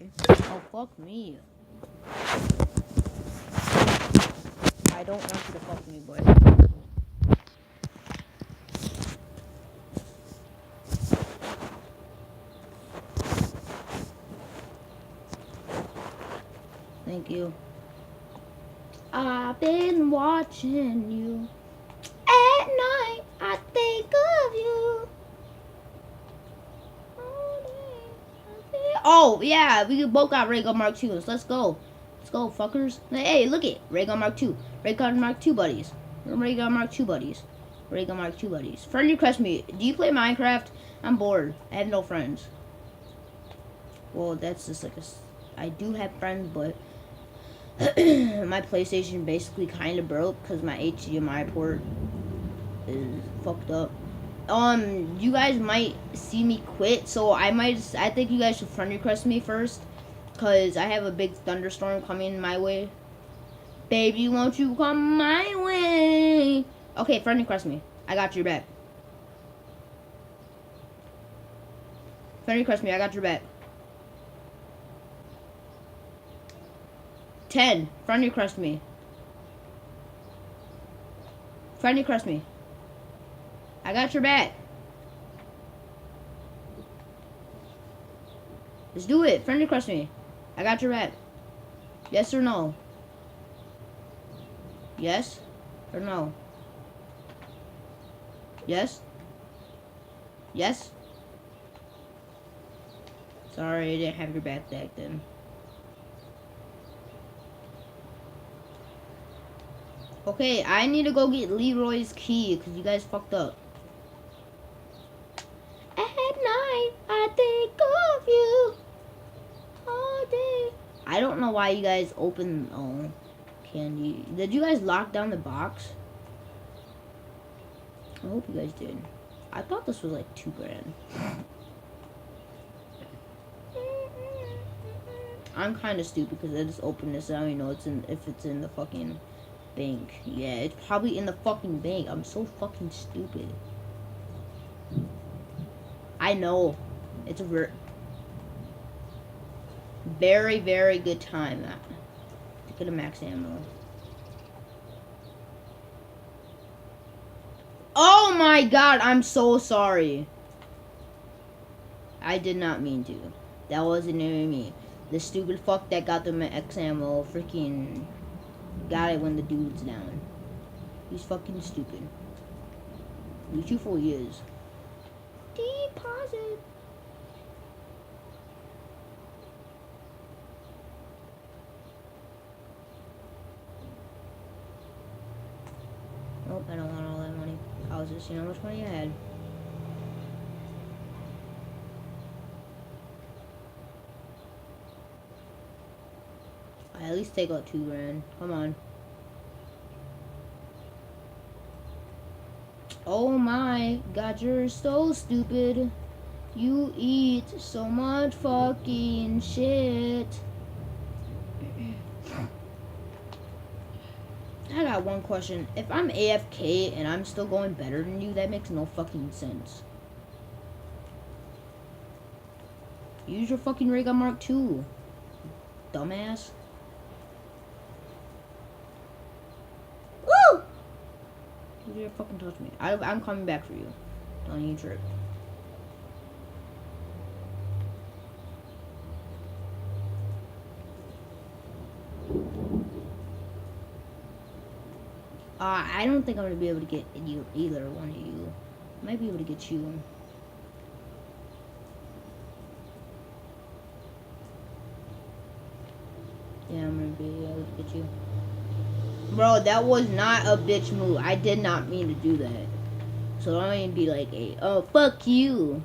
boy. Oh, fuck me. I don't want you to fuck me, boy. Thank you. I've been watching you. At night, I think of you. Oh, yeah, we both got ray gun Mark 2s. Let's go. Let's go, fuckers. Hey, look it. Ray gun Mark 2. Ray gun Mark 2 buddies. Ray gun Mark 2 buddies. Ray gun Mark 2 buddies. Friend request me. Do you play Minecraft? I'm bored. I have no friends. Well, that's just like I do have friends, but my PlayStation basically kind of broke because my HDMI port is fucked up. You guys might see me quit, so I think you guys should friend request me first, cause I have a big thunderstorm coming my way. Baby, won't you come my way? Okay, friend request me. I got your back. Friend request me. I got your back. 10. Friend request me. Friend request me. I got your back. Let's do it. Friend request me. I got your back. Yes or no? Yes or no? Yes? Yes? Sorry, I didn't have your back then. Okay, I need to go get Leroy's key because you guys fucked up. At night, I think of you all day. I don't know why you guys open candy. Did you guys lock down the box? I hope you guys did. I thought this was like $2,000. I'm kind of stupid because I just opened this. I don't even know if it's in the fucking bank. Yeah, it's probably in the fucking bank. I'm so fucking stupid. I know. It's a very, very good time to get a max ammo. Oh my god, I'm so sorry. I did not mean to. That wasn't even me. The stupid fuck that got the max ammo freaking got it when the dude's down. He's fucking stupid. The truthful he is. Deposit. Nope, I don't want all that money. I was just seeing how much money I had. I at least take out $2,000. Come on. Oh my god, you're so stupid. You eat so much fucking shit. I got one question. If I'm AFK and I'm still going better than you, that makes no fucking sense. Use your fucking ray gun Mark 2. Dumbass. Woo! You dare fucking touch me. I'm coming back for you. Don't even trip. I don't think I'm gonna be able to get you either one of you. I might be able to get you. Yeah, I'm gonna be able to get you. Bro, that was not a bitch move. I did not mean to do that. So don't even be like, hey, oh, fuck you.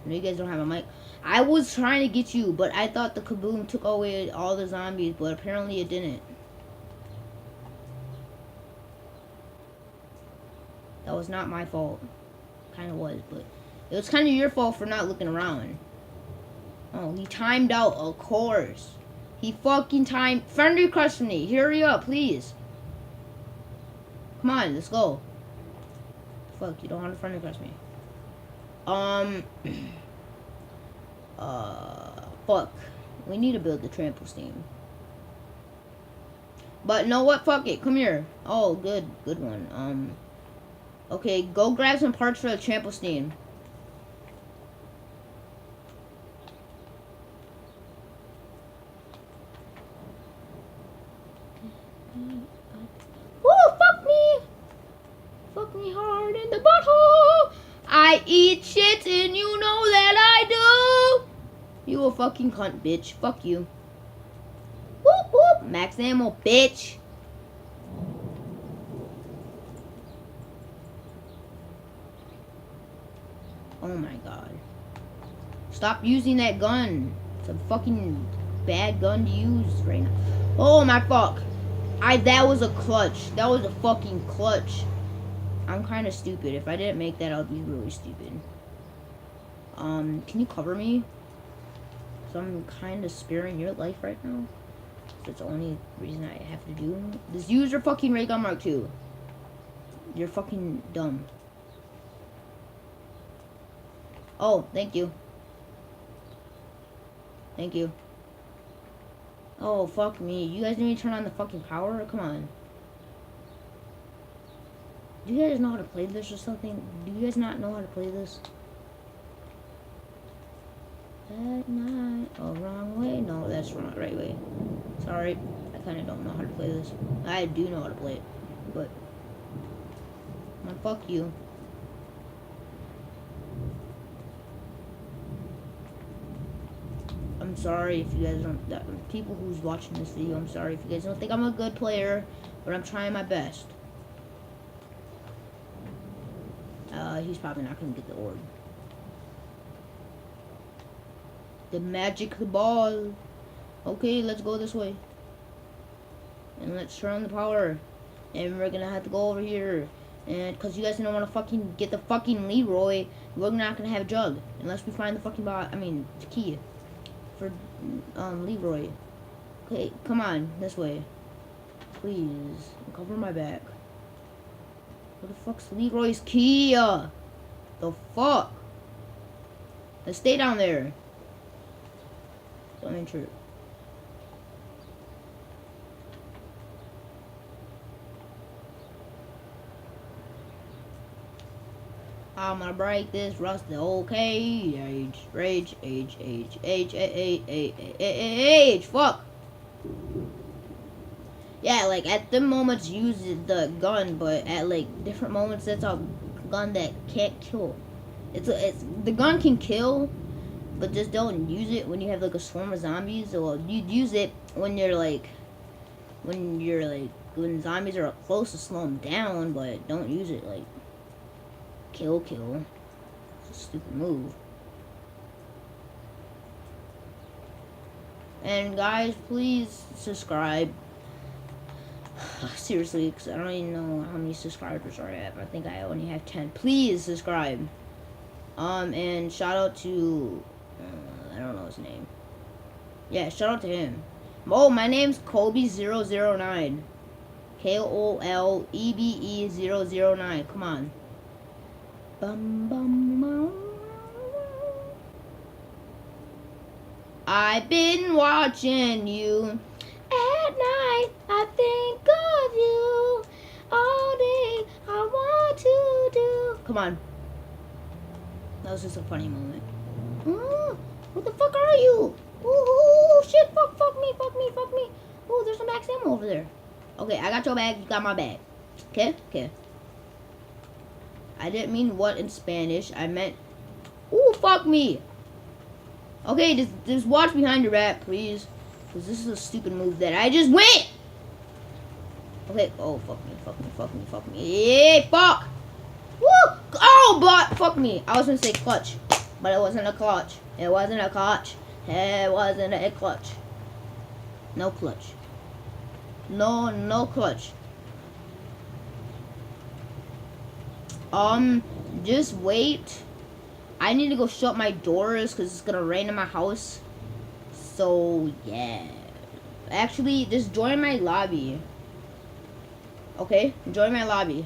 I know you guys don't have a mic. I was trying to get you, but I thought the kaboom took away all the zombies, but apparently it didn't. That was not my fault. Kind of was, but it was kind of your fault for not looking around. Oh, he timed out, of course. He fucking timed. Friend request me. Hurry up, please. Come on, let's go. Fuck, you don't want to friend request me. Fuck. We need to build the trample steam. But know what? Fuck it. Come here. Oh, good one. Okay, go grab some parts for the trample steam. Woo! Fuck me! Fuck me hard in the butthole! I eat shit and you know that I do! You a fucking cunt, bitch. Fuck you. Whoop whoop! Max ammo, bitch! Oh my god. Stop using that gun. It's a fucking bad gun to use right now. Oh my fuck. That was a clutch. That was a fucking clutch. I'm kind of stupid. If I didn't make that, I would be really stupid. Can you cover me? So I'm kind of sparing your life right now. That's the only reason I have to do. Just use your fucking ray gun mark II. You're fucking dumb. Oh, thank you. Thank you. Oh, fuck me. You guys need to turn on the fucking power? Come on. Do you guys know how to play this or something? Do you guys not know how to play this? At night. Oh, wrong way? No, that's wrong. Right way. Sorry. I kind of don't know how to play this. I do know how to play it. But. Man, fuck you. I'm sorry if you guys don't. People who's watching this video, I'm sorry if you guys don't think I'm a good player. But I'm trying my best. He's probably not going to get the orb. The magic ball. Okay, let's go this way. And let's turn on the power. And we're going to have to go over here. And because you guys don't want to fucking get the fucking Leroy, we're not going to have a jug. Unless we find the fucking the key. For, Leroy. Okay, come on. This way. Please. Cover my back. Where the fuck's Leroy's key? The fuck? Let's stay down there. So I'm true. I'm gonna break this rusty old cage. Rage. Fuck. Yeah, like at the moments use the gun, but at like different moments that's a gun that can't kill. It's the gun can kill, but just don't use it when you have like a swarm of zombies. Or you'd use it when when zombies are up close to slow them down, but don't use it like kill. It's a stupid move. And guys, please subscribe. Seriously, because I don't even know how many subscribers I have. I think I only have 10. Please subscribe. And shout out to I don't know his name. Yeah, shout out to him. Oh, my name's Kobe009. KOLEBE009. Come on. Bum bum bum. I've been watching you. At night, I think of you. All day, I want to do. Come on. That was just a funny moment. What the fuck are you? Ooh, shit, fuck me. Ooh, there's some max ammo over there. Okay, I got your bag, you got my bag. Okay. I didn't mean what in Spanish. I meant, ooh, fuck me. Okay, just watch behind your back, please. Because this is a stupid move that I just went. Okay, oh, fuck me. Hey, fuck. Woo! Oh, but fuck me. I was gonna say clutch, but it wasn't a clutch. It wasn't a clutch. No clutch. No clutch. Just wait. I need to go shut my doors because it's gonna rain in my house. So yeah. Actually, just join my lobby. Okay, join my lobby.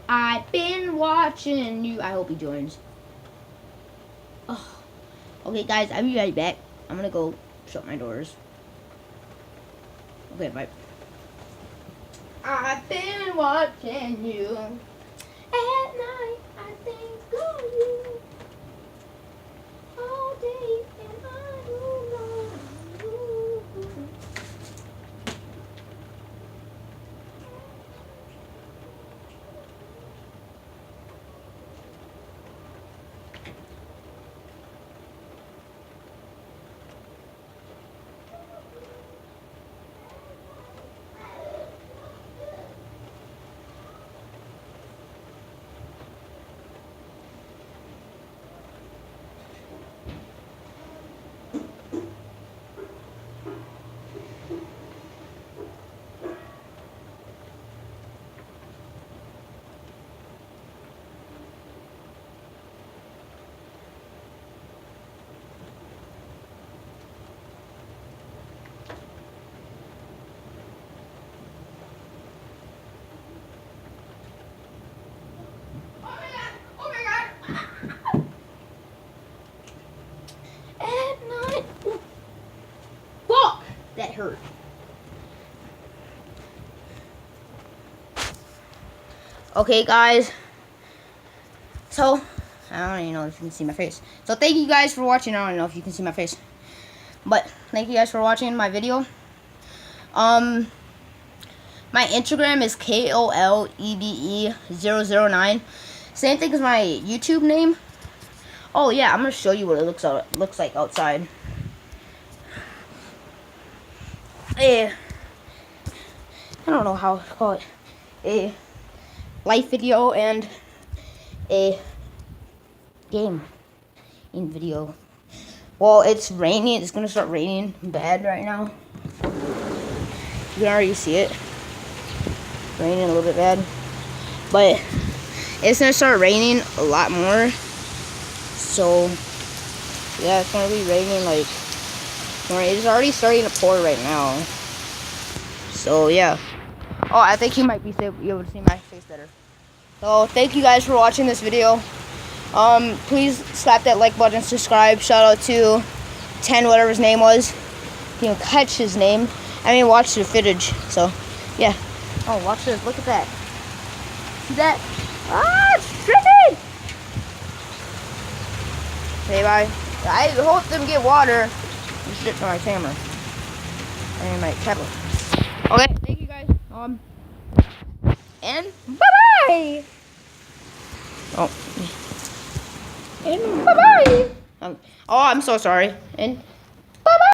I've been watching you. I hope he joins. Oh, Okay, guys, I'll be right back. I'm gonna go shut my doors. Okay, bye. I've been watching you at night. I think of you all day, and I don't know. At night. Fuck! That hurt. Okay, guys. So, I don't even know if you can see my face. So, thank you guys for watching. I don't know if you can see my face. But, thank you guys for watching my video. My Instagram is KOLEBE009. Same thing as my YouTube name. Oh, yeah, I'm going to show you what it looks like outside. I don't know how to call it. A life video and a game in video. Well, it's raining. It's gonna start raining bad right now. You can already see it. Raining a little bit bad, but it's gonna start raining a lot more. So yeah, it's gonna be raining like. It's already starting to pour right now. So yeah. Oh, I think you might be able to see my face better. So thank you guys for watching this video. Please slap that like button, subscribe. Shout out to 10, whatever his name was. You can catch his name. I mean, watch the footage. So yeah. Oh, watch this. Look at that. See that? Ah, it's dripping. Okay, bye. I hope them get water. I'm shit for my camera. I mean, my tablet. Okay, thank you guys. And bye-bye. Oh. And bye-bye. Oh, I'm so sorry. And